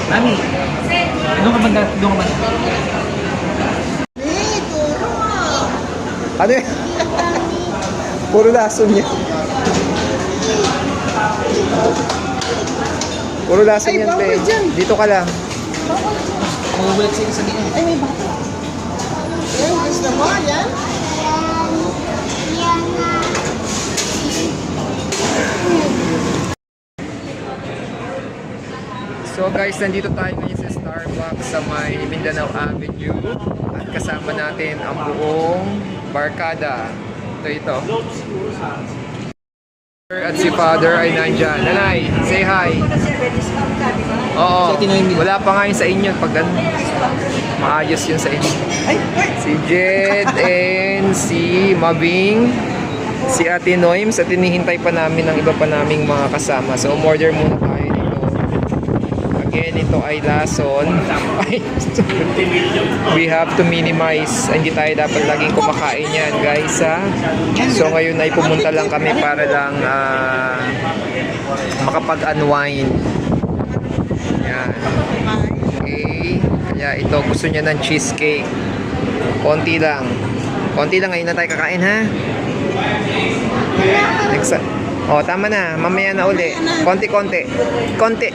Mami, doon ka banda, doon ka banda. Ano yan? Puro lason niya. Puro lason yan, te. Dito ka lang. Mabubulat siya sa gina. Ay, may bata. Yan, gusto mo, yan? So guys, nandito tayo ngayon sa Starbucks sa may Mindanao Avenue at kasama natin ang buong barkada. Ito. At si Father ay nandyan. Nanay, say hi. Oo, wala pa nga yun sa inyo. Pag maayos yun sa inyo. Si Jed and si Mabing, si Ate Noims, at hinihintay pa namin ang iba pa naming mga kasama. So umorder muna tayo dito. Again, ito ay lason. We have to minimize. Hindi tayo dapat laging kumakain yan, guys, ha? So ngayon ay pumunta lang kami para lang makapag-unwind. Yan. Okay. Kaya ito, gusto niya ng cheesecake. Konti lang. Konti lang, ngayon na tayo kakain, ha? Oh, tama na. Mamaya na uli. Konti-konti. Konti.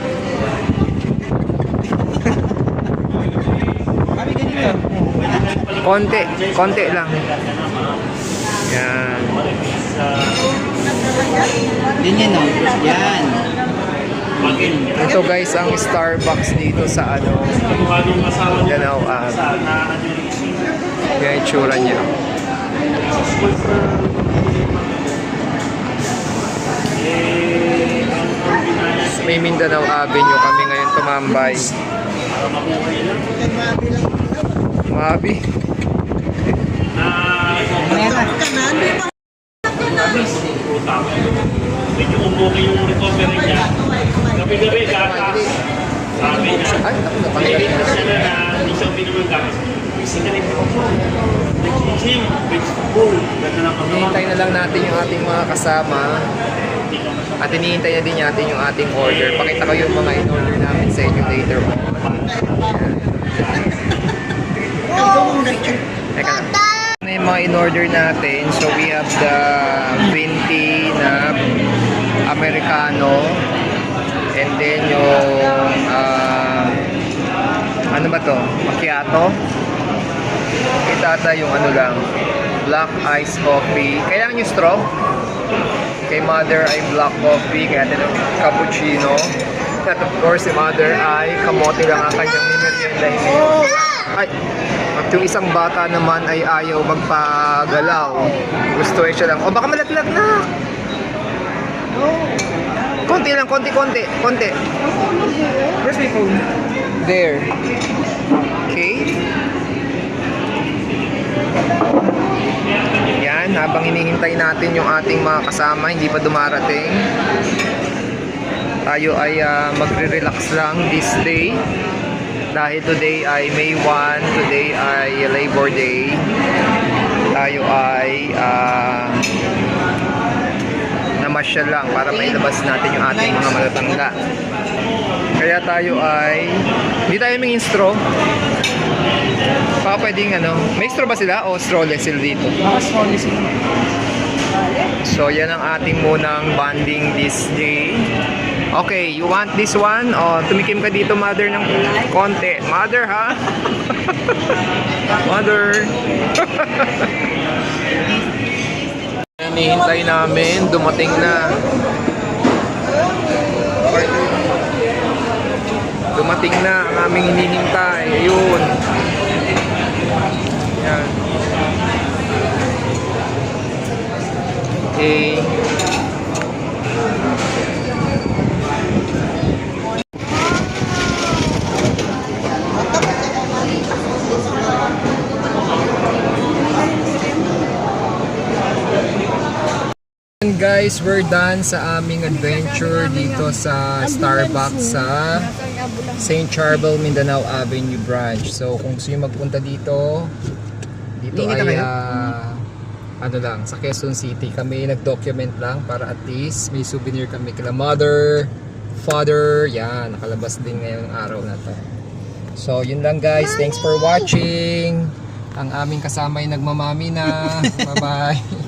Konti. Konti lang. Yan. Ganyan, no? Yan. Ito guys, ang Starbucks dito sa Mindanao yan yung tsura niya. May Mindanao Avenue kami ngayon tumambay. Mabi. Medyo umuki yung recovery niya. Gabi-gabi, gatas. Sabi niya, nilipas niya na hindi siya uminom ng gatas. Singalit ko po. Nag-gym, vegetable. Ganda ng pagkakas. Hinihintay na lang natin yung ating mga kasama. At hinihintay na din natin yung ating order. Pakita ko yung mga in-order namin sa inyo later on. Teka lang. Ano yung mga in-order natin? So we have the venti na Americano. And then yung ano ba to? Macchiato. Itata yung ano lang, black ice coffee. Kailangan yung straw. Kay mother ay black coffee, kaya ito yung cappuccino. At of course, si mother ay kamote lang ang kanyang merienda ngayon. Ay, at yung isang bata naman ay ayaw magpagalaw. Gusto ay siya lang, oh baka malaglag na. Konti lang, konti. Where's my phone? There. Okay. Yan, habang hinihintay natin yung ating mga kasama, hindi pa dumarating. Tayo ay magre-relax lang this day. Dahil today ay May 1, today ay Labor Day. Tayo ay namasyal lang para mailabas natin yung ating mga matatanda. Kaya tayo ay hindi tayo may straw. Baka pwedeng may straw ba sila o strawless sila dito? Strawless sila. So yan ang ating munang bonding this day. Okay, you want this one? O tumikim ka dito, mother, ng konti. Mother, ha? Mother. Hinihintay namin, dumating na. Dumating na ang aming hinihintay. Yun. Yan. Okay. And guys, we're done sa aming adventure dito sa Starbucks sa St. Charbel, Mindanao Avenue branch. So kung gusto nyo magpunta dito ay ano lang, sa Quezon City. Kami nag-document lang para at least may souvenir kami kila mother, Father. Yan, nakalabas din ngayong araw na to. So, yun lang guys. Thanks for watching. Ang aming kasama ay nagmamami na. Bye-bye.